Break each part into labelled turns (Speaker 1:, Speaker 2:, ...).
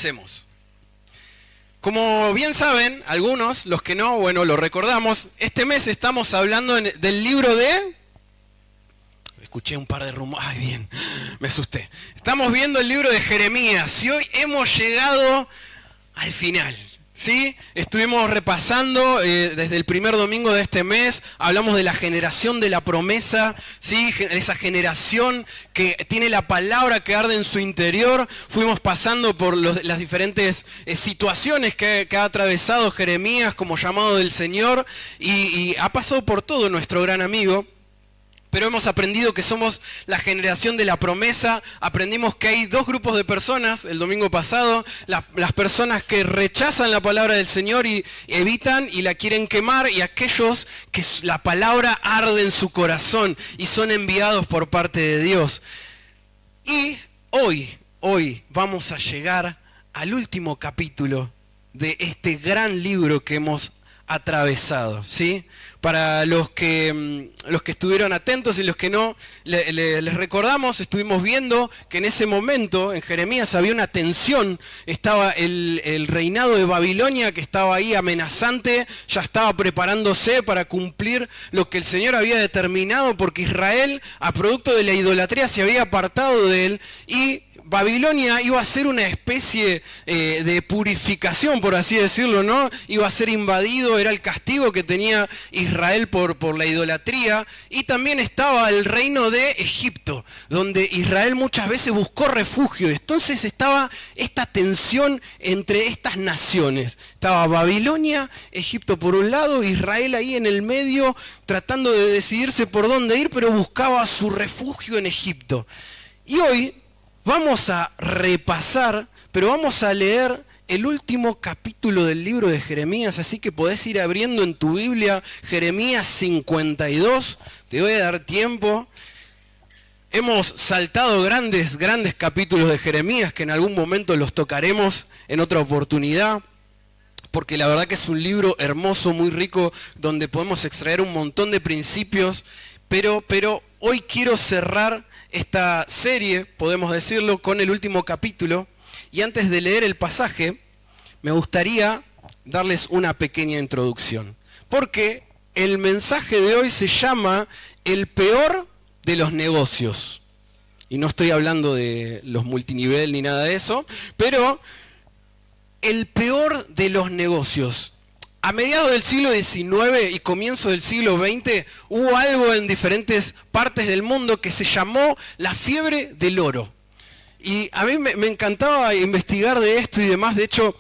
Speaker 1: Comencemos. Como bien saben, algunos, los que no, bueno, lo recordamos, este mes estamos hablando del libro de... Escuché un par de rumores, ay bien, me asusté. Estamos viendo el libro de Jeremías y hoy hemos llegado al final. ¿Sí? Estuvimos repasando desde el primer domingo de este mes, hablamos de la generación de la promesa, ¿sí? Esa generación que tiene la palabra que arde en su interior. Fuimos pasando por las diferentes situaciones que ha atravesado Jeremías como llamado del Señor y ha pasado por todo nuestro gran amigo. Pero hemos aprendido que somos la generación de la promesa, aprendimos que hay dos grupos de personas el domingo pasado, las personas que rechazan la palabra del Señor y evitan y la quieren quemar, y aquellos que la palabra arde en su corazón y son enviados por parte de Dios. Y hoy vamos a llegar al último capítulo de este gran libro que hemos atravesado, ¿sí? Para los que estuvieron atentos y los que no, les recordamos, estuvimos viendo que en ese momento en Jeremías había una tensión, estaba el reinado de Babilonia que estaba ahí amenazante, ya estaba preparándose para cumplir lo que el Señor había determinado, porque Israel, a producto de la idolatría, se había apartado de él y Babilonia iba a ser una especie de purificación, por así decirlo, ¿no? Iba a ser invadido, era el castigo que tenía Israel por la idolatría. Y también estaba el reino de Egipto, donde Israel muchas veces buscó refugio. Entonces estaba esta tensión entre estas naciones. Estaba Babilonia, Egipto por un lado, Israel ahí en el medio, tratando de decidirse por dónde ir, pero buscaba su refugio en Egipto. Y hoy vamos a repasar, pero vamos a leer el último capítulo del libro de Jeremías, así que podés ir abriendo en tu Biblia Jeremías 52, te voy a dar tiempo. Hemos saltado grandes capítulos de Jeremías que en algún momento los tocaremos en otra oportunidad, porque la verdad que es un libro hermoso, muy rico, donde podemos extraer un montón de principios, pero hoy quiero cerrar esta serie, podemos decirlo, con el último capítulo. Y antes de leer el pasaje, me gustaría darles una pequeña introducción. Porque el mensaje de hoy se llama el peor de los negocios. Y no estoy hablando de los multinivel ni nada de eso, pero el peor de los negocios. A mediados del siglo XIX y comienzo del siglo XX hubo algo en diferentes partes del mundo que se llamó la fiebre del oro. Y a mí me encantaba investigar de esto y demás. De hecho,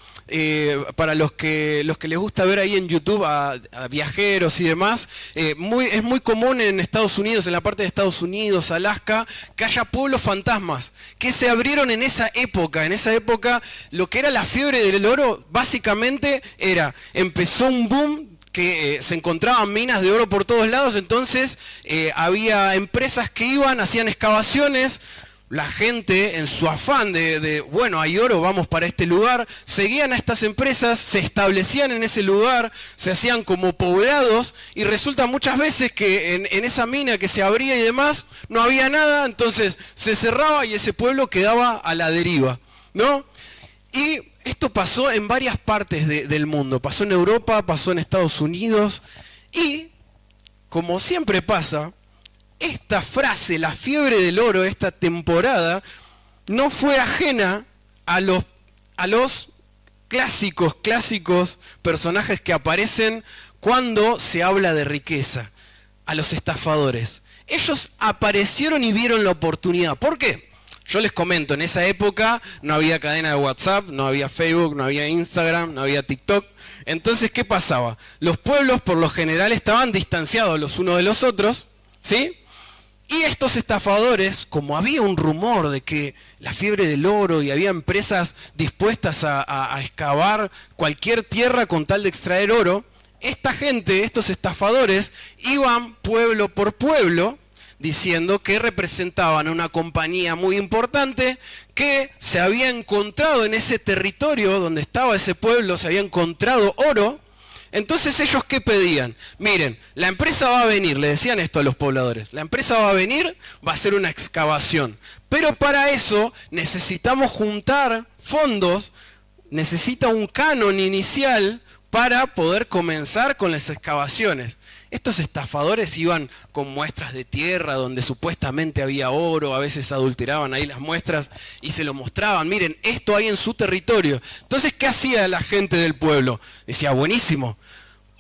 Speaker 1: para los que les gusta ver ahí en YouTube a viajeros y demás, es muy común en Estados Unidos, en la parte de Estados Unidos, Alaska, que haya pueblos fantasmas que se abrieron en esa época. En esa época, lo que era la fiebre del oro, básicamente empezó un boom, que se encontraban minas de oro por todos lados. Entonces había empresas que iban, hacían excavaciones. La gente, en su afán bueno, hay oro, vamos para este lugar, seguían a estas empresas, se establecían en ese lugar, se hacían como poblados, y resulta muchas veces que en esa mina que se abría y demás, no había nada, entonces se cerraba y ese pueblo quedaba a la deriva, ¿no? Y esto pasó en varias partes del mundo, pasó en Europa, pasó en Estados Unidos, y como siempre pasa, esta frase, la fiebre del oro, esta temporada, no fue ajena a los clásicos personajes que aparecen cuando se habla de riqueza, a los estafadores. Ellos aparecieron y vieron la oportunidad. ¿Por qué? Yo les comento, en esa época no había cadena de WhatsApp, no había Facebook, no había Instagram, no había TikTok. Entonces, ¿qué pasaba? Los pueblos por lo general estaban distanciados los unos de los otros, ¿sí? Y estos estafadores, como había un rumor de que la fiebre del oro y había empresas dispuestas a excavar cualquier tierra con tal de extraer oro, esta gente, estos estafadores, iban pueblo por pueblo diciendo que representaban a una compañía muy importante que se había encontrado en ese territorio donde estaba ese pueblo, se había encontrado oro. Entonces ellos ¿qué pedían? Miren, la empresa va a venir, le decían esto a los pobladores, la empresa va a venir, va a hacer una excavación, pero para eso necesitamos juntar fondos, necesita un canon inicial para poder comenzar con las excavaciones. Estos estafadores iban con muestras de tierra donde supuestamente había oro, a veces adulteraban ahí las muestras y se lo mostraban. Miren, esto hay en su territorio. Entonces, ¿qué hacía la gente del pueblo? Decía, buenísimo,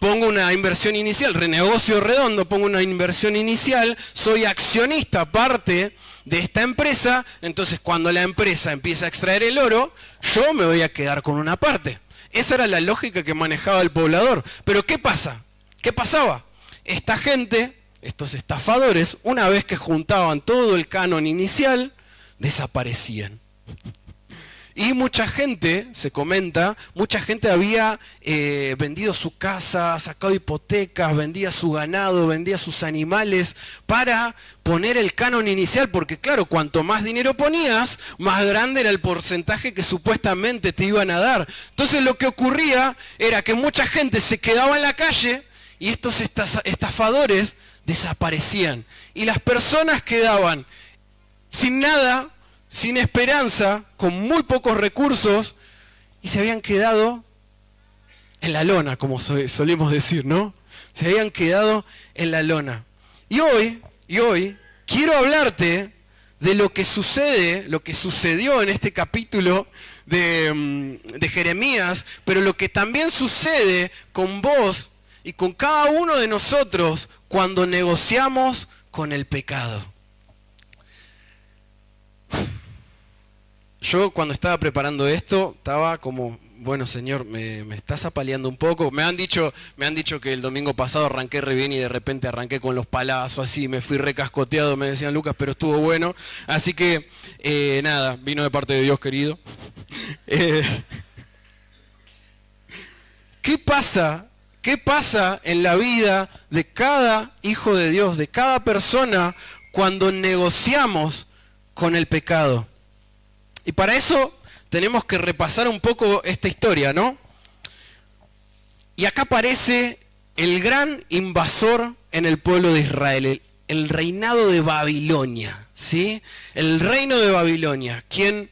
Speaker 1: pongo una inversión inicial, renegocio redondo, pongo una inversión inicial, soy accionista, parte de esta empresa, entonces cuando la empresa empieza a extraer el oro, yo me voy a quedar con una parte. Esa era la lógica que manejaba el poblador. Pero ¿qué pasa? ¿Qué pasaba? Esta gente, estos estafadores, una vez que juntaban todo el canon inicial, desaparecían. Y mucha gente, se comenta, mucha gente había vendido su casa, sacado hipotecas, vendía su ganado, vendía sus animales para poner el canon inicial, porque claro, cuanto más dinero ponías, más grande era el porcentaje que supuestamente te iban a dar. Entonces lo que ocurría era que mucha gente se quedaba en la calle y estos estafadores desaparecían. Y las personas quedaban sin nada, sin esperanza, con muy pocos recursos, y se habían quedado en la lona, como solemos decir, ¿no? Se habían quedado en la lona. Y hoy, quiero hablarte de lo que sucede, lo que sucedió en este capítulo de Jeremías, pero lo que también sucede con vos y con cada uno de nosotros cuando negociamos con el pecado. Yo cuando estaba preparando esto, estaba como, bueno Señor, me estás apaleando un poco. Me han dicho que el domingo pasado arranqué re bien y de repente arranqué con los palazos así, me fui recascoteado, me decían Lucas, pero estuvo bueno. Así que, nada, vino de parte de Dios querido. ¿Qué pasa? ¿Qué pasa en la vida de cada hijo de Dios, de cada persona, cuando negociamos con el pecado? Y para eso tenemos que repasar un poco esta historia, ¿no? Y acá aparece el gran invasor en el pueblo de Israel, el reinado de Babilonia, ¿sí? El reino de Babilonia, quien,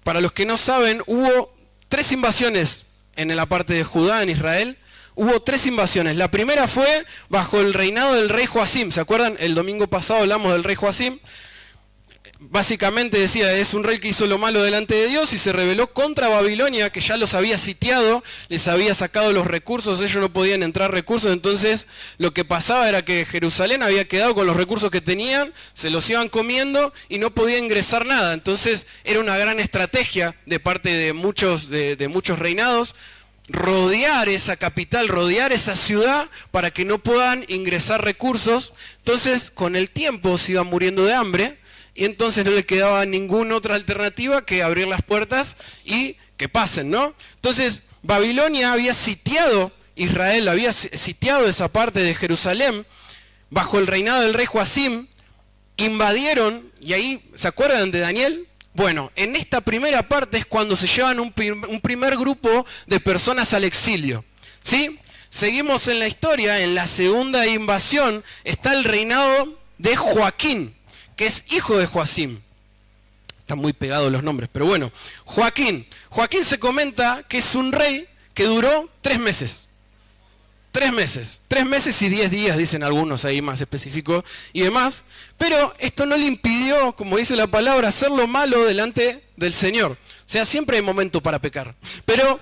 Speaker 1: para los que no saben, hubo 3 invasiones en la parte de Judá, en Israel. Hubo 3 invasiones. La primera fue bajo el reinado del rey Joacim. ¿Se acuerdan? El domingo pasado hablamos del rey Joacim. Básicamente decía, es un rey que hizo lo malo delante de Dios y se rebeló contra Babilonia, que ya los había sitiado, les había sacado los recursos, ellos no podían entrar recursos, entonces lo que pasaba era que Jerusalén había quedado con los recursos que tenían, se los iban comiendo y no podía ingresar nada. Entonces era una gran estrategia de parte de muchos reinados, rodear esa capital, rodear esa ciudad para que no puedan ingresar recursos. Entonces con el tiempo se iban muriendo de hambre. Y entonces no le quedaba ninguna otra alternativa que abrir las puertas y que pasen, ¿no? Entonces Babilonia había sitiado Israel, había sitiado esa parte de Jerusalén bajo el reinado del rey Joacim, invadieron, y ahí, ¿se acuerdan de Daniel? Bueno, en esta primera parte es cuando se llevan un primer grupo de personas al exilio, ¿sí? Seguimos en la historia, en la segunda invasión está el reinado de Joaquín, que es hijo de Joacim. Están muy pegados los nombres, pero bueno. Joaquín se comenta que es un rey que duró 3 meses. 3 meses. 3 meses y 10 días, dicen algunos ahí más específicos y demás. Pero esto no le impidió, como dice la palabra, hacer lo malo delante del Señor. O sea, siempre hay momento para pecar. Pero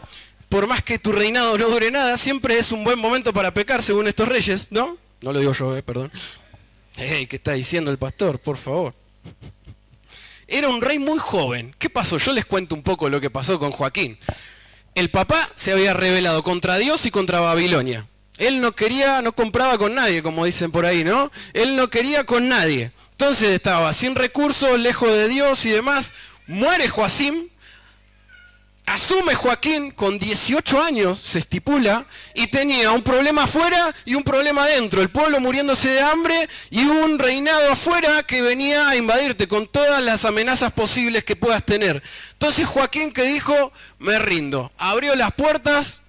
Speaker 1: por más que tu reinado no dure nada, siempre es un buen momento para pecar, según estos reyes, ¿no? No lo digo yo, perdón. Hey, ¿qué está diciendo el pastor? Por favor. Era un rey muy joven. ¿Qué pasó? Yo les cuento un poco lo que pasó con Joaquín. El papá se había rebelado contra Dios y contra Babilonia. Él no compraba con nadie, como dicen por ahí, ¿no? Él no quería con nadie. Entonces estaba sin recursos, lejos de Dios y demás. Muere Joacim. Asume Joaquín con 18 años, se estipula, y tenía un problema afuera y un problema adentro. El pueblo muriéndose de hambre y un reinado afuera que venía a invadirte con todas las amenazas posibles que puedas tener. Entonces Joaquín, que dijo, me rindo. Abrió las puertas,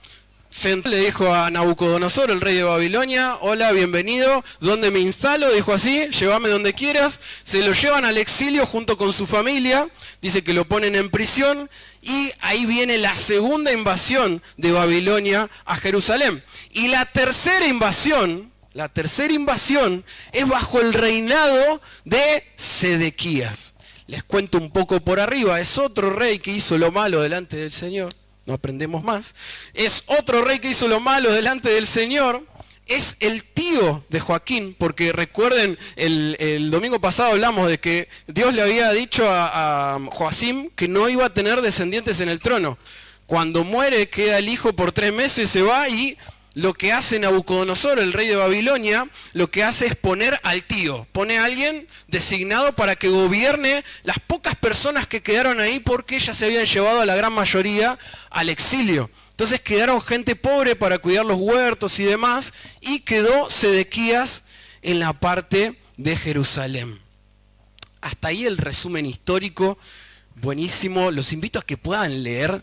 Speaker 1: le dijo a Nabucodonosor, el rey de Babilonia: hola, bienvenido, ¿dónde me instalo? Dijo así: llévame donde quieras. Se lo llevan al exilio junto con su familia, dice que lo ponen en prisión, y ahí viene la segunda invasión de Babilonia a Jerusalén. Y la tercera invasión es bajo el reinado de Sedequías. Les cuento un poco por arriba. Es otro rey que hizo lo malo delante del Señor. No aprendemos más. Es otro rey que hizo lo malo delante del Señor. Es el tío de Joaquín, porque recuerden, el domingo pasado hablamos de que Dios le había dicho a Joacim que no iba a tener descendientes en el trono. Cuando muere, queda el hijo por 3 meses, se va, y lo que hace Nabucodonosor, el rey de Babilonia, lo que hace es poner al tío. Pone a alguien designado para que gobierne las pocas personas que quedaron ahí, porque ya se habían llevado a la gran mayoría al exilio. Entonces quedaron gente pobre para cuidar los huertos y demás, y quedó Sedequías en la parte de Jerusalén. Hasta ahí el resumen histórico, buenísimo. Los invito a que puedan leer.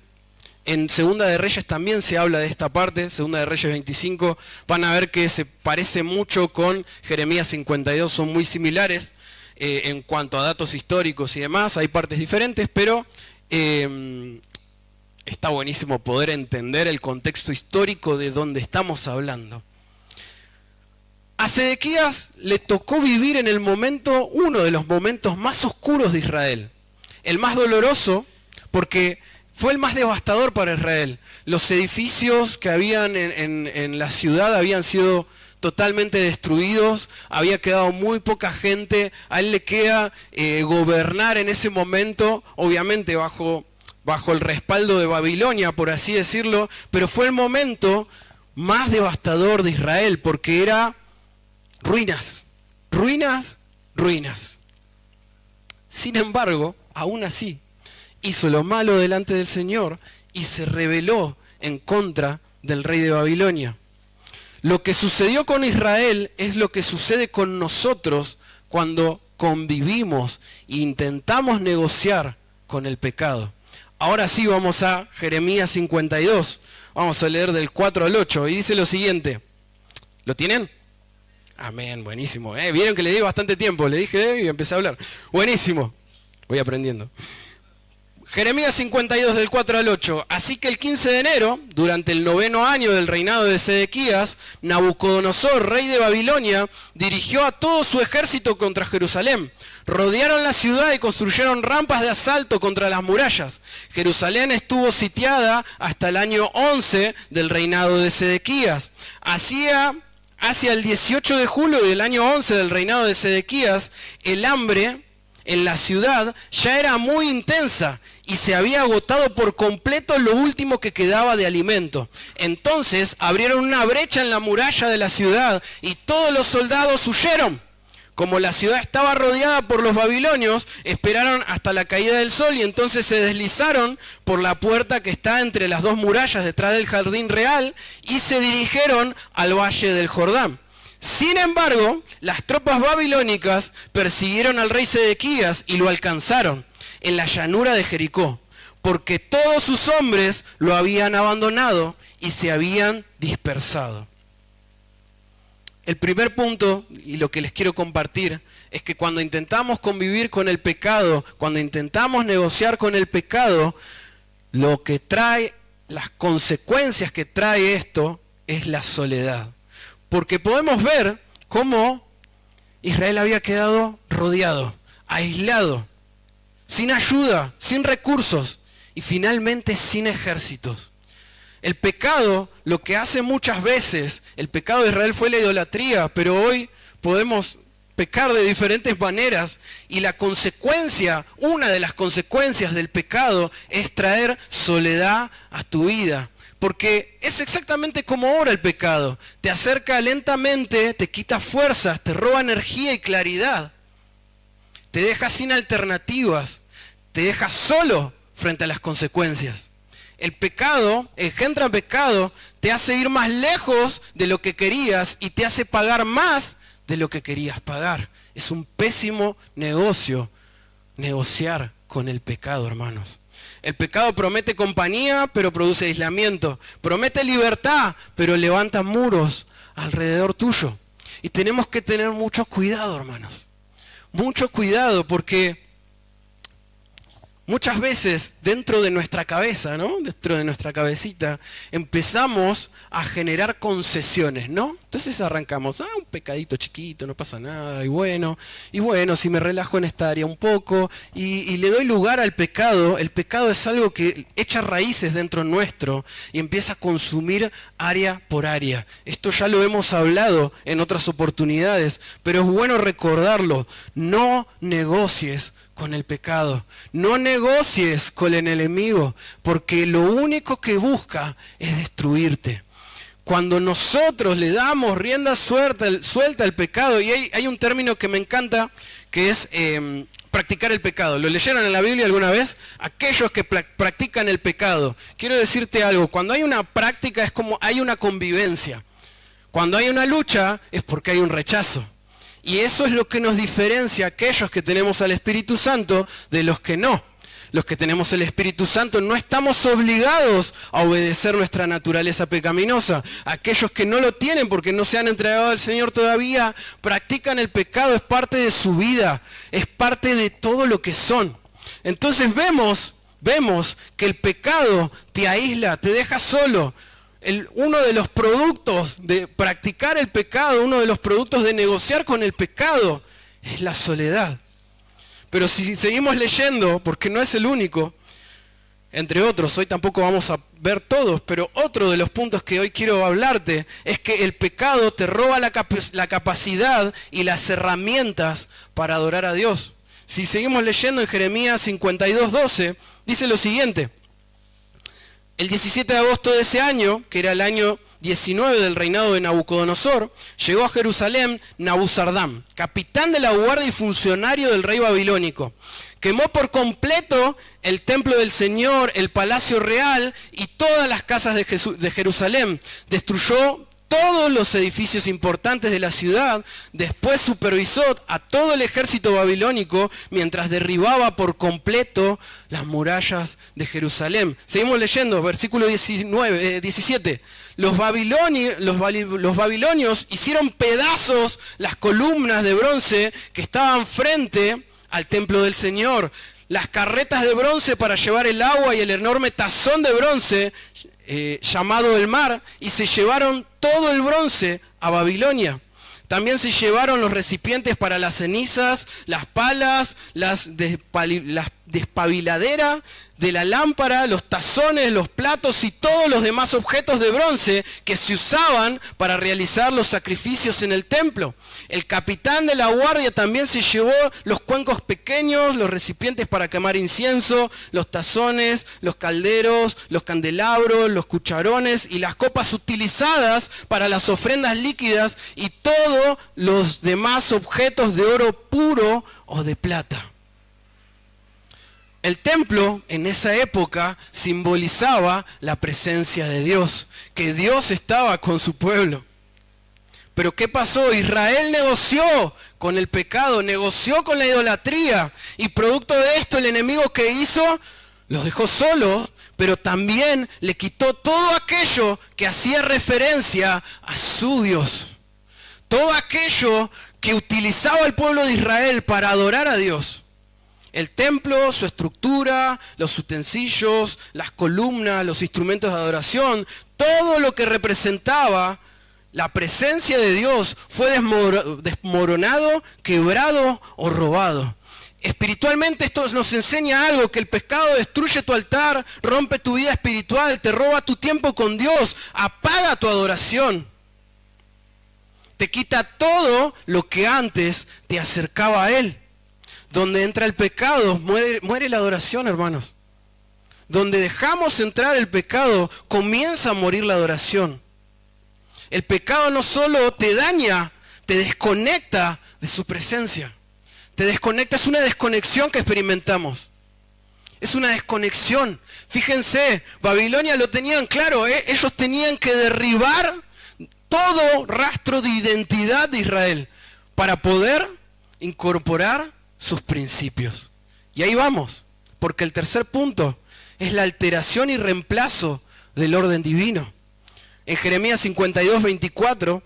Speaker 1: En Segunda de Reyes también se habla de esta parte, Segunda de Reyes 25, van a ver que se parece mucho con Jeremías 52, son muy similares en cuanto a datos históricos y demás, hay partes diferentes, pero está buenísimo poder entender el contexto histórico de donde estamos hablando. A Sedequías le tocó vivir en el momento, uno de los momentos más oscuros de Israel, el más doloroso, porque fue el más devastador para Israel. Los edificios que habían en la ciudad habían sido totalmente destruidos, había quedado muy poca gente, a él le queda gobernar en ese momento, obviamente bajo el respaldo de Babilonia, por así decirlo, pero fue el momento más devastador de Israel, porque era ruinas, ruinas, ruinas. Sin embargo, aún así, hizo lo malo delante del Señor y se rebeló en contra del rey de Babilonia. Lo que sucedió con Israel es lo que sucede con nosotros cuando convivimos e intentamos negociar con el pecado. Ahora sí vamos a Jeremías 52. Vamos a leer del 4 al 8 y dice lo siguiente. ¿Lo tienen? Amén, buenísimo. Vieron que le di bastante tiempo, le dije y empecé a hablar. Buenísimo, voy aprendiendo. Jeremías 52 del 4 al 8. Así que el 15 de enero, durante el 9º año del reinado de Sedequías, Nabucodonosor, rey de Babilonia, dirigió a todo su ejército contra Jerusalén. Rodearon la ciudad y construyeron rampas de asalto contra las murallas. Jerusalén estuvo sitiada hasta el año 11 del reinado de Sedequías. Hacia el 18 de julio del año 11 del reinado de Sedequías, el hambre en la ciudad ya era muy intensa y se había agotado por completo lo último que quedaba de alimento. Entonces abrieron una brecha en la muralla de la ciudad y todos los soldados huyeron. Como la ciudad estaba rodeada por los babilonios, esperaron hasta la caída del sol y entonces se deslizaron por la puerta que está entre las dos murallas detrás del jardín real y se dirigieron al valle del Jordán. Sin embargo, las tropas babilónicas persiguieron al rey Sedequías y lo alcanzaron en la llanura de Jericó, porque todos sus hombres lo habían abandonado y se habían dispersado. El primer punto, y lo que les quiero compartir, es que cuando intentamos convivir con el pecado, cuando intentamos negociar con el pecado, lo que trae, las consecuencias que trae esto, es la soledad. Porque podemos ver cómo Israel había quedado rodeado, aislado, sin ayuda, sin recursos y finalmente sin ejércitos. El pecado, lo que hace muchas veces, el pecado de Israel fue la idolatría, pero hoy podemos pecar de diferentes maneras y la consecuencia, una de las consecuencias del pecado es traer soledad a tu vida. Porque es exactamente como obra el pecado. Te acerca lentamente, te quita fuerzas, te roba energía y claridad. Te deja sin alternativas, te deja solo frente a las consecuencias. El pecado, engendra pecado, te hace ir más lejos de lo que querías y te hace pagar más de lo que querías pagar. Es un pésimo negocio negociar con el pecado, hermanos. El pecado promete compañía, pero produce aislamiento. Promete libertad, pero levanta muros alrededor tuyo. Y tenemos que tener mucho cuidado, hermanos. Mucho cuidado, porque muchas veces dentro de nuestra cabeza, ¿no? Dentro de nuestra cabecita, empezamos a generar concesiones, ¿no? Entonces arrancamos, un pecadito chiquito, no pasa nada, y bueno, si me relajo en esta área un poco, y le doy lugar al pecado. El pecado es algo que echa raíces dentro nuestro y empieza a consumir área por área. Esto ya lo hemos hablado en otras oportunidades, pero es bueno recordarlo. No negocies con el pecado, no negocies con el enemigo, porque lo único que busca es destruirte. Cuando nosotros le damos rienda suelta al pecado, y hay un término que me encanta, que es practicar el pecado. ¿Lo leyeron en la Biblia alguna vez? Aquellos que practican el pecado. Quiero decirte algo, cuando hay una práctica es como hay una convivencia. Cuando hay una lucha es porque hay un rechazo. Y eso es lo que nos diferencia a aquellos que tenemos al Espíritu Santo de los que no. Los que tenemos el Espíritu Santo no estamos obligados a obedecer nuestra naturaleza pecaminosa. Aquellos que no lo tienen porque no se han entregado al Señor todavía, practican el pecado, es parte de su vida, es parte de todo lo que son. Entonces vemos que el pecado te aísla, te deja solo. Uno de los productos de practicar el pecado, uno de los productos de negociar con el pecado, es la soledad. Pero si seguimos leyendo, porque no es el único, entre otros, hoy tampoco vamos a ver todos, pero otro de los puntos que hoy quiero hablarte es que el pecado te roba la capacidad y las herramientas para adorar a Dios. Si seguimos leyendo en Jeremías 52:12, dice lo siguiente. El 17 de agosto de ese año, que era el año 19 del reinado de Nabucodonosor, llegó a Jerusalén Nabuzardán, capitán de la guardia y funcionario del rey babilónico. Quemó por completo el templo del Señor, el palacio real y todas las casas de Jerusalén. Destruyó todos los edificios importantes de la ciudad. Después supervisó a todo el ejército babilónico mientras derribaba por completo las murallas de Jerusalén. Seguimos leyendo, versículo 17. Los babilonios hicieron pedazos las columnas de bronce que estaban frente al templo del Señor. Las carretas de bronce para llevar el agua y el enorme tazón de bronce llamado el mar, y se llevaron todo el bronce a Babilonia. También se llevaron los recipientes para las cenizas, las palas, las despabiladeras de la lámpara, los tazones, los platos y todos los demás objetos de bronce que se usaban para realizar los sacrificios en el templo. El capitán de la guardia también se llevó los cuencos pequeños, los recipientes para quemar incienso, los tazones, los calderos, los candelabros, los cucharones y las copas utilizadas para las ofrendas líquidas y todos los demás objetos de oro puro o de plata. El templo en esa época simbolizaba la presencia de Dios, que Dios estaba con su pueblo. Pero ¿qué pasó? Israel negoció con el pecado, negoció con la idolatría, y producto de esto el enemigo que hizo, los dejó solos, pero también le quitó todo aquello que hacía referencia a su Dios. Todo aquello que utilizaba el pueblo de Israel para adorar a Dios. El templo, su estructura, los utensilios, las columnas, los instrumentos de adoración, todo lo que representaba la presencia de Dios fue desmoronado, quebrado o robado. Espiritualmente esto nos enseña algo, que el pecado destruye tu altar, rompe tu vida espiritual, te roba tu tiempo con Dios, apaga tu adoración. Te quita todo lo que antes te acercaba a Él. Donde entra el pecado, muere la adoración, hermanos. Donde dejamos entrar el pecado, comienza a morir la adoración. El pecado no solo te daña, te desconecta de su presencia. Te desconecta, es una desconexión que experimentamos. Es una desconexión. Fíjense, Babilonia lo tenían claro, ellos tenían que derribar todo rastro de identidad de Israel para poder incorporar sus principios. Y ahí vamos, porque el tercer punto es la alteración y reemplazo del orden divino. En Jeremías 52:24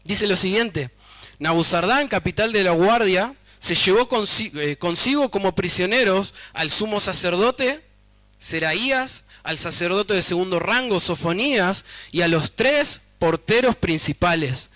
Speaker 1: dice lo siguiente: Nabuzaradán, capital de la guardia, se llevó consigo como prisioneros al sumo sacerdote Seraías, al sacerdote de segundo rango Sofonías y a los 3 porteros principales.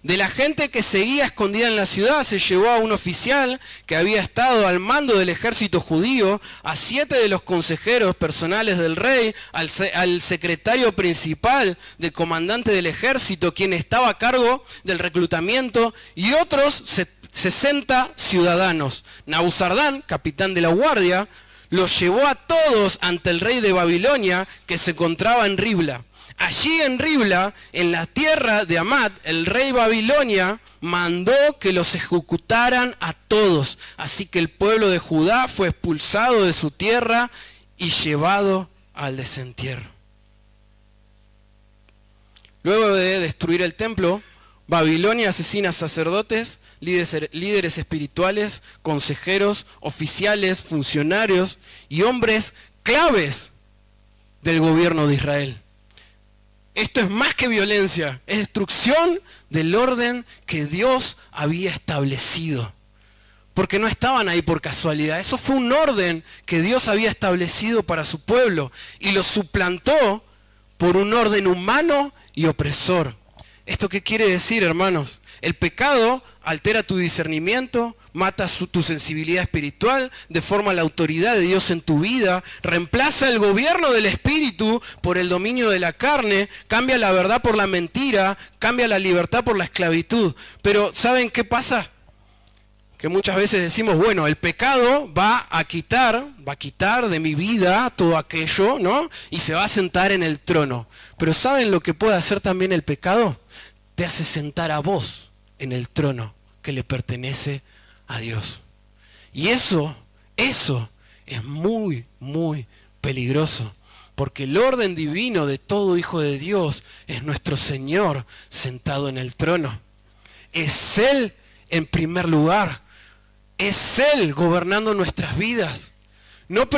Speaker 1: De la gente que seguía escondida en la ciudad se llevó a un oficial que había estado al mando del ejército judío, a 7 de los consejeros personales del rey, al secretario principal del comandante del ejército, quien estaba a cargo del reclutamiento, y otros 60 ciudadanos. Nabuzaradán, capitán de la guardia, los llevó a todos ante el rey de Babilonia, que se encontraba en Ribla. Allí en Ribla, en la tierra de Amad, el rey Babilonia mandó que los ejecutaran a todos. Así que el pueblo de Judá fue expulsado de su tierra y llevado al desentierro. Luego de destruir el templo, Babilonia asesina sacerdotes, líderes espirituales, consejeros, oficiales, funcionarios y hombres claves del gobierno de Israel. Esto es más que violencia, es destrucción del orden que Dios había establecido. Porque no estaban ahí por casualidad. Eso fue un orden que Dios había establecido para su pueblo y lo suplantó por un orden humano y opresor. ¿Esto qué quiere decir, hermanos? El pecado altera tu discernimiento, mata tu sensibilidad espiritual, deforma la autoridad de Dios en tu vida, reemplaza el gobierno del espíritu por el dominio de la carne, cambia la verdad por la mentira, cambia la libertad por la esclavitud. Pero ¿saben qué pasa? Que muchas veces decimos, bueno, el pecado va a quitar de mi vida todo aquello, ¿no? Y se va a sentar en el trono. Pero ¿saben lo que puede hacer también el pecado? Te hace sentar a vos en el trono que le pertenece a Dios. Y eso es muy, muy peligroso. Porque el orden divino de todo hijo de Dios es nuestro Señor sentado en el trono. Es Él en primer lugar. Es Él gobernando nuestras vidas. No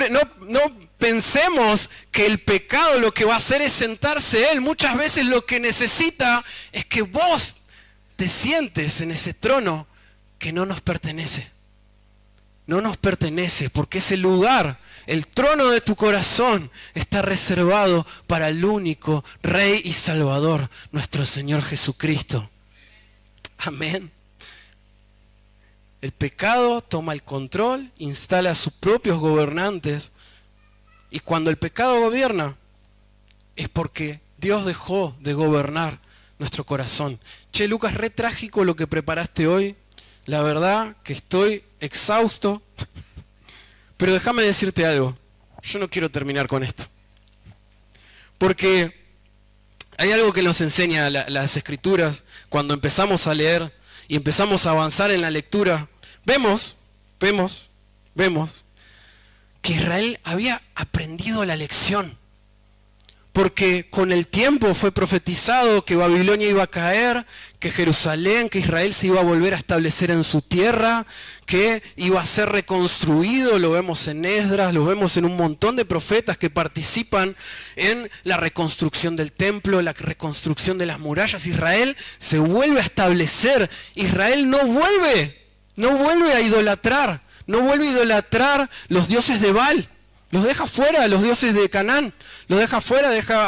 Speaker 1: pensemos que el pecado lo que va a hacer es sentarse Él. Muchas veces lo que necesita es que vos te sientes en ese trono que no nos pertenece. No nos pertenece porque ese lugar, el trono de tu corazón, está reservado para el único Rey y Salvador, nuestro Señor Jesucristo. Amén. El pecado toma el control, instala a sus propios gobernantes. Y cuando el pecado gobierna, es porque Dios dejó de gobernar nuestro corazón. Che, Lucas, re trágico lo que preparaste hoy. La verdad que estoy exhausto. Pero déjame decirte algo. Yo no quiero terminar con esto. Porque hay algo que nos enseña las Escrituras cuando empezamos a leer y empezamos a avanzar en la lectura. Vemos que Israel había aprendido la lección. Porque con el tiempo fue profetizado que Babilonia iba a caer, que Jerusalén, que Israel se iba a volver a establecer en su tierra, que iba a ser reconstruido. Lo vemos en Esdras, lo vemos en un montón de profetas que participan en la reconstrucción del templo, la reconstrucción de las murallas. Israel se vuelve a establecer. Israel no vuelve a idolatrar, no vuelve a idolatrar los dioses de Baal. Los deja fuera, los dioses de Canaán. Los deja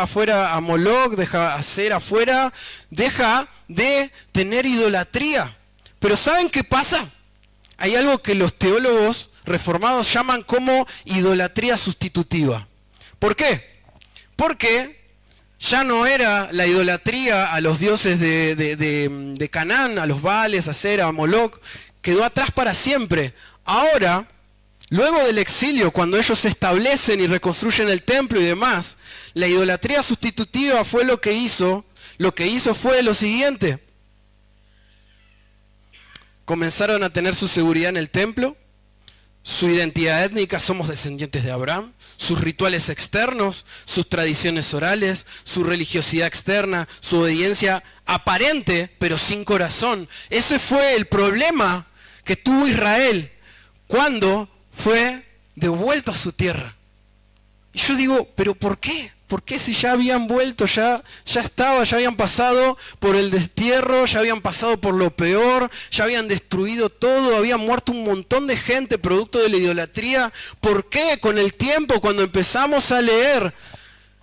Speaker 1: afuera a Moloc, deja a Ser afuera, deja de tener idolatría. Pero ¿saben qué pasa? Hay algo que los teólogos reformados llaman como idolatría sustitutiva. ¿Por qué? Porque ya no era la idolatría a los dioses de Canaán, a los Baales, a Ser, a Moloc. Quedó atrás para siempre. Ahora, luego del exilio, cuando ellos se establecen y reconstruyen el templo y demás, la idolatría sustitutiva fue lo que hizo fue lo siguiente. Comenzaron a tener su seguridad en el templo, su identidad étnica, somos descendientes de Abraham, sus rituales externos, sus tradiciones orales, su religiosidad externa, su obediencia aparente, pero sin corazón. Ese fue el problema que tuvo Israel cuando fue devuelto a su tierra. Y yo digo, ¿pero por qué? ¿Por qué si ya habían vuelto, ya habían pasado por el destierro, ya habían pasado por lo peor, ya habían destruido todo, había muerto un montón de gente producto de la idolatría? ¿Por qué con el tiempo, cuando empezamos a leer,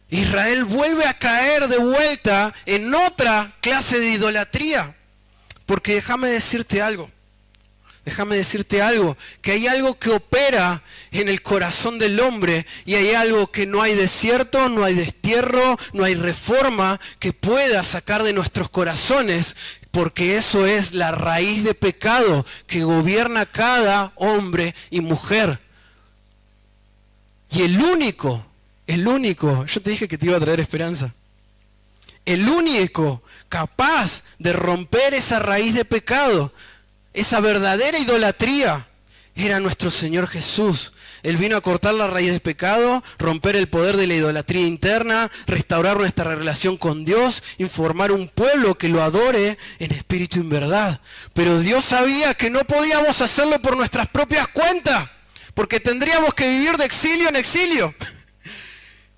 Speaker 1: Israel vuelve a caer de vuelta en otra clase de idolatría? Porque déjame decirte algo, que hay algo que opera en el corazón del hombre y hay algo que no hay desierto, no hay destierro, no hay reforma que pueda sacar de nuestros corazones, porque eso es la raíz de pecado que gobierna cada hombre y mujer. Y el único, yo te dije que te iba a traer esperanza. El único capaz de romper esa raíz de pecado, esa verdadera idolatría, era nuestro Señor Jesús. Él vino a cortar la raíz del pecado, romper el poder de la idolatría interna, restaurar nuestra relación con Dios, informar un pueblo que lo adore en espíritu y en verdad. Pero Dios sabía que no podíamos hacerlo por nuestras propias cuentas, porque tendríamos que vivir de exilio en exilio.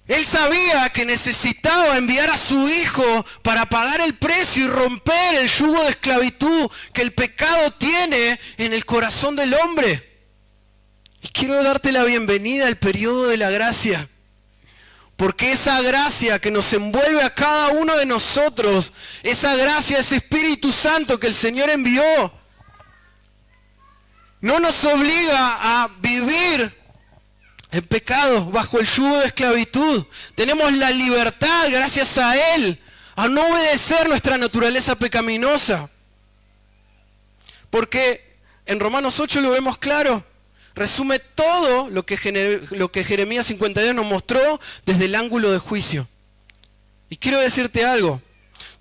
Speaker 1: Él sabía que necesitaba enviar a su Hijo para pagar el precio y romper el yugo de esclavitud que el pecado tiene en el corazón del hombre. Y quiero darte la bienvenida al periodo de la gracia. Porque esa gracia que nos envuelve a cada uno de nosotros, esa gracia, ese Espíritu Santo que el Señor envió, no nos obliga a vivir en pecado, bajo el yugo de esclavitud. Tenemos la libertad, gracias a Él, a no obedecer nuestra naturaleza pecaminosa. Porque en Romanos 8 lo vemos claro. Resume todo lo que Jeremías 52 nos mostró desde el ángulo de juicio. Y quiero decirte algo.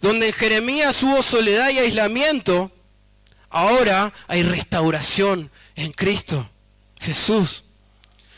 Speaker 1: Donde en Jeremías hubo soledad y aislamiento, ahora hay restauración en Cristo Jesús.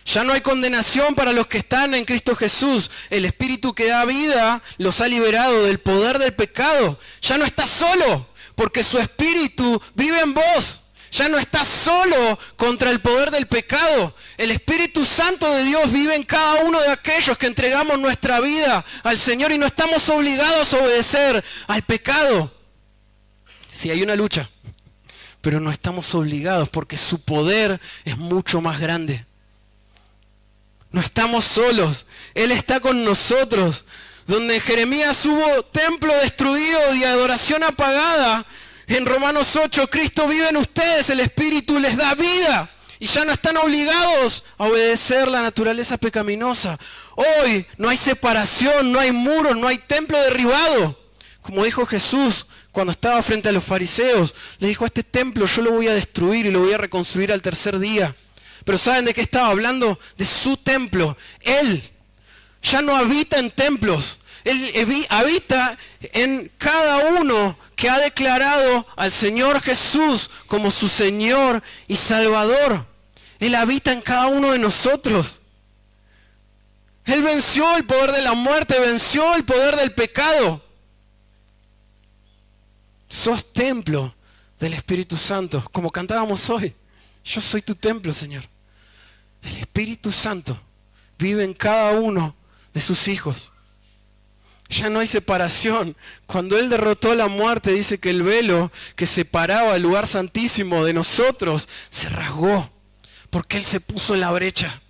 Speaker 1: Ya no hay condenación para los que están en Cristo Jesús. El Espíritu que da vida los ha liberado del poder del pecado. Ya no estás solo, porque su Espíritu vive en vos. Ya no estás solo contra el poder del pecado. El Espíritu Santo de Dios vive en cada uno de aquellos que entregamos nuestra vida al Señor y no estamos obligados a obedecer al pecado. Sí, hay una lucha, pero no estamos obligados porque su poder es mucho más grande. No estamos solos, Él está con nosotros. Donde en Jeremías hubo templo destruido y adoración apagada, en Romanos 8 Cristo vive en ustedes, el Espíritu les da vida y ya no están obligados a obedecer la naturaleza pecaminosa. Hoy no hay separación, no hay muros, no hay templo derribado. Como dijo Jesús cuando estaba frente a los fariseos, le dijo: este templo yo lo voy a destruir y lo voy a reconstruir al tercer día. Pero ¿saben de qué estaba hablando? De su templo. Él ya no habita en templos. Él habita en cada uno que ha declarado al Señor Jesús como su Señor y Salvador. Él habita en cada uno de nosotros. Él venció el poder de la muerte, venció el poder del pecado. Sos templo del Espíritu Santo, como cantábamos hoy. Yo soy tu templo, Señor. El Espíritu Santo vive en cada uno de sus hijos. Ya no hay separación. Cuando Él derrotó la muerte, dice que el velo que separaba el lugar santísimo de nosotros se rasgó, porque Él se puso en la brecha.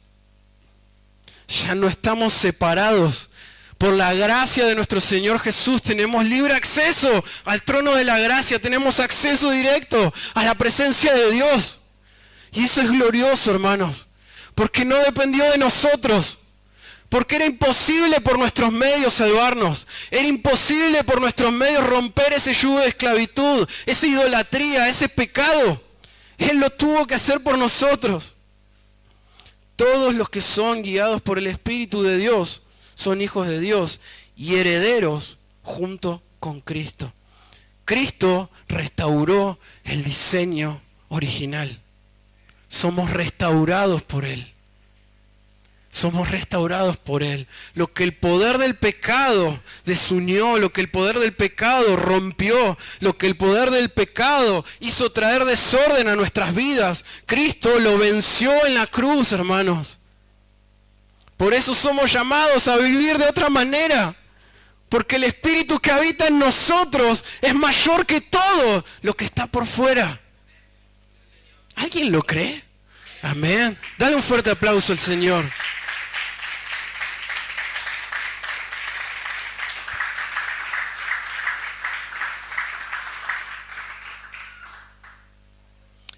Speaker 1: Ya no estamos separados. Por la gracia de nuestro Señor Jesús tenemos libre acceso al trono de la gracia. Tenemos acceso directo a la presencia de Dios. Y eso es glorioso, hermanos. Porque no dependió de nosotros. Porque era imposible por nuestros medios salvarnos. Era imposible por nuestros medios romper ese yugo de esclavitud, esa idolatría, ese pecado. Él lo tuvo que hacer por nosotros. Todos los que son guiados por el Espíritu de Dios son hijos de Dios y herederos junto con Cristo. Cristo restauró el diseño original. Somos restaurados por Él. Somos restaurados por Él. Lo que el poder del pecado desunió, lo que el poder del pecado rompió, lo que el poder del pecado hizo traer desorden a nuestras vidas, Cristo lo venció en la cruz, hermanos. Por eso somos llamados a vivir de otra manera. Porque el Espíritu que habita en nosotros es mayor que todo lo que está por fuera. ¿Alguien lo cree? Amén. Dale un fuerte aplauso al Señor.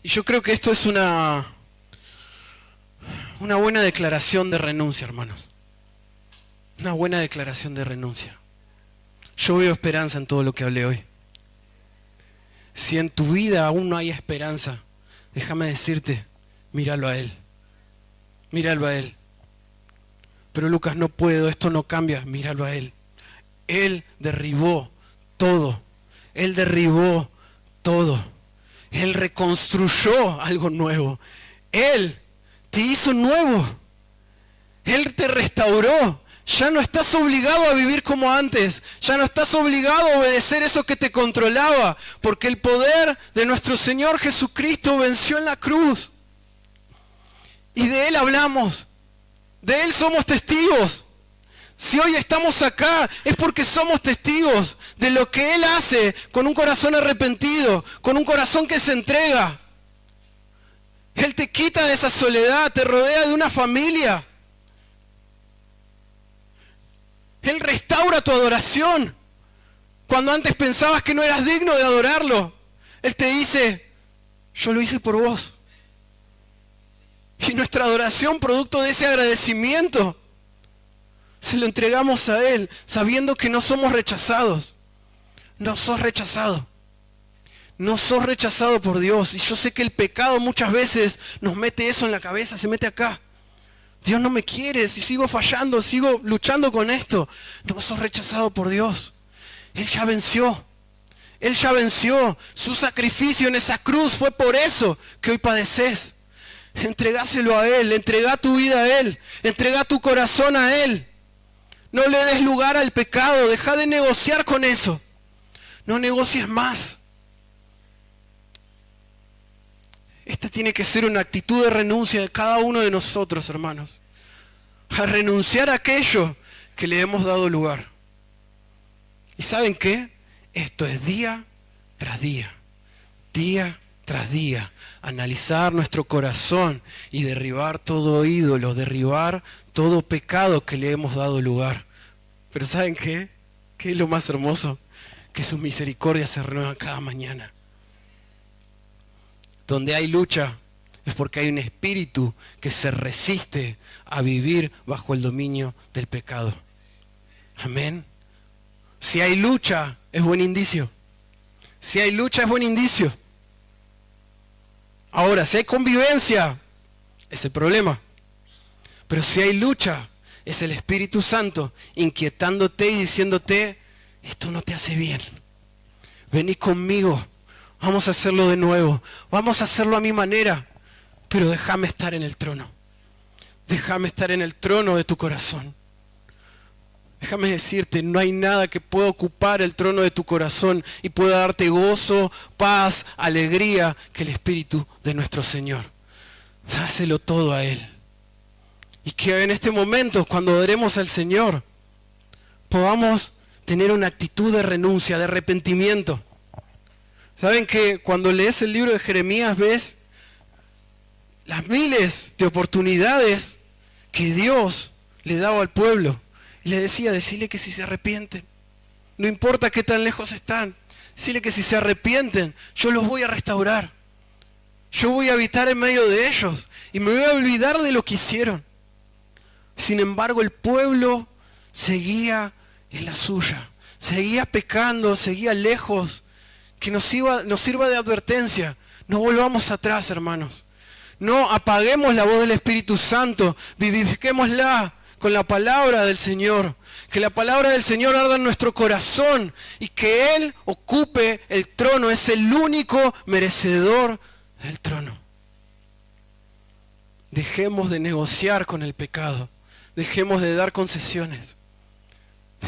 Speaker 1: Y yo creo que esto es una buena declaración de renuncia, hermanos. Una buena declaración de renuncia. Yo veo esperanza en todo lo que hablé hoy. Si en tu vida aún no hay esperanza, déjame decirte, míralo a Él. Míralo a Él. Pero Lucas, no puedo, esto no cambia. Míralo a Él. Él derribó todo. Él derribó todo. Él reconstruyó algo nuevo. Él te hizo nuevo. Él te restauró. Ya no estás obligado a vivir como antes. Ya no estás obligado a obedecer eso que te controlaba. Porque el poder de nuestro Señor Jesucristo venció en la cruz. Y de Él hablamos. De Él somos testigos. Si hoy estamos acá es porque somos testigos de lo que Él hace con un corazón arrepentido, con un corazón que se entrega. Él te quita de esa soledad, te rodea de una familia. Él restaura tu adoración. Cuando antes pensabas que no eras digno de adorarlo, Él te dice, yo lo hice por vos. Y nuestra adoración, producto de ese agradecimiento, se lo entregamos a Él, sabiendo que no somos rechazados. No sos rechazado. No sos rechazado por Dios. Y yo sé que el pecado muchas veces nos mete eso en la cabeza, se mete acá. Dios no me quiere, si sigo fallando, sigo luchando con esto. No sos rechazado por Dios. Él ya venció. Él ya venció. Su sacrificio en esa cruz fue por eso que hoy padeces. Entregáselo a Él, entregá tu vida a Él, entregá tu corazón a Él. No le des lugar al pecado, deja de negociar con eso. No negocies más. Esta tiene que ser una actitud de renuncia de cada uno de nosotros, hermanos. A renunciar a aquello que le hemos dado lugar. ¿Y saben qué? Esto es día tras día. Día tras día. Analizar nuestro corazón y derribar todo ídolo, derribar todo pecado que le hemos dado lugar. Pero ¿saben qué? ¿Qué es lo más hermoso? Que sus misericordias se renuevan cada mañana. Donde hay lucha es porque hay un espíritu que se resiste a vivir bajo el dominio del pecado. Amén. Si hay lucha es buen indicio. Si hay lucha es buen indicio. Ahora, si hay convivencia, es el problema. Pero si hay lucha, es el Espíritu Santo inquietándote y diciéndote, esto no te hace bien. Vení conmigo, vamos a hacerlo de nuevo, vamos a hacerlo a mi manera, pero déjame estar en el trono. Déjame estar en el trono de tu corazón. Déjame decirte, no hay nada que pueda ocupar el trono de tu corazón y pueda darte gozo, paz, alegría que el Espíritu de nuestro Señor. Dáselo todo a Él. Y que en este momento, cuando adoremos al Señor, podamos tener una actitud de renuncia, de arrepentimiento. ¿Saben que cuando lees el libro de Jeremías ves las miles de oportunidades que Dios le daba al pueblo? Y le decía, decirle que si se arrepienten, no importa qué tan lejos están, decirle que si se arrepienten, yo los voy a restaurar. Yo voy a habitar en medio de ellos y me voy a olvidar de lo que hicieron. Sin embargo, el pueblo seguía en la suya, seguía pecando, seguía lejos. Que nos sirva de advertencia. No volvamos atrás, hermanos. No apaguemos la voz del Espíritu Santo, vivifiquémosla con la palabra del Señor. Que la palabra del Señor arda en nuestro corazón y que Él ocupe el trono. Es el único merecedor del trono. Dejemos de negociar con el pecado. Dejemos de dar concesiones.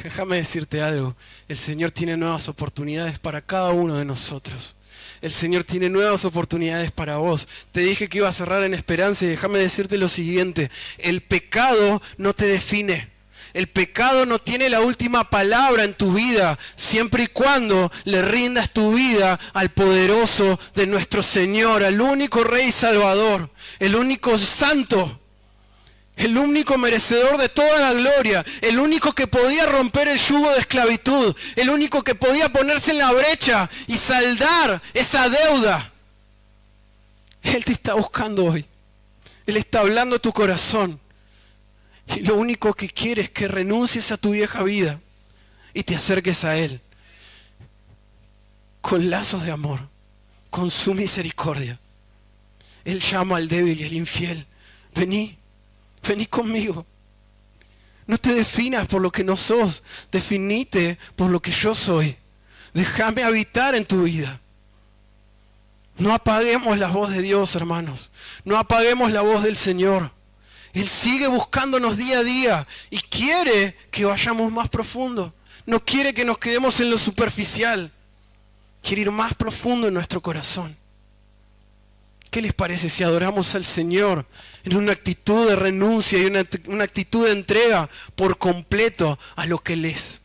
Speaker 1: Déjame decirte algo. El Señor tiene nuevas oportunidades para cada uno de nosotros. El Señor tiene nuevas oportunidades para vos. Te dije que iba a cerrar en esperanza y déjame decirte lo siguiente. El pecado no te define. El pecado no tiene la última palabra en tu vida, siempre y cuando le rindas tu vida al poderoso de nuestro Señor, al único Rey y Salvador, el único santo, el único merecedor de toda la gloria, el único que podía romper el yugo de esclavitud, el único que podía ponerse en la brecha y saldar esa deuda. Él te está buscando hoy. Él está hablando a tu corazón. Y lo único que quiere es que renuncies a tu vieja vida y te acerques a Él con lazos de amor, con su misericordia. Él llama al débil y al infiel. Vení conmigo. No te definas por lo que no sos, definite por lo que yo soy. Déjame habitar en tu vida. No apaguemos la voz de Dios, hermanos. No apaguemos la voz del Señor. Él sigue buscándonos día a día y quiere que vayamos más profundo. No quiere que nos quedemos en lo superficial. Quiere ir más profundo en nuestro corazón. ¿Qué les parece si adoramos al Señor en una actitud de renuncia y una actitud de entrega por completo a lo que Él es?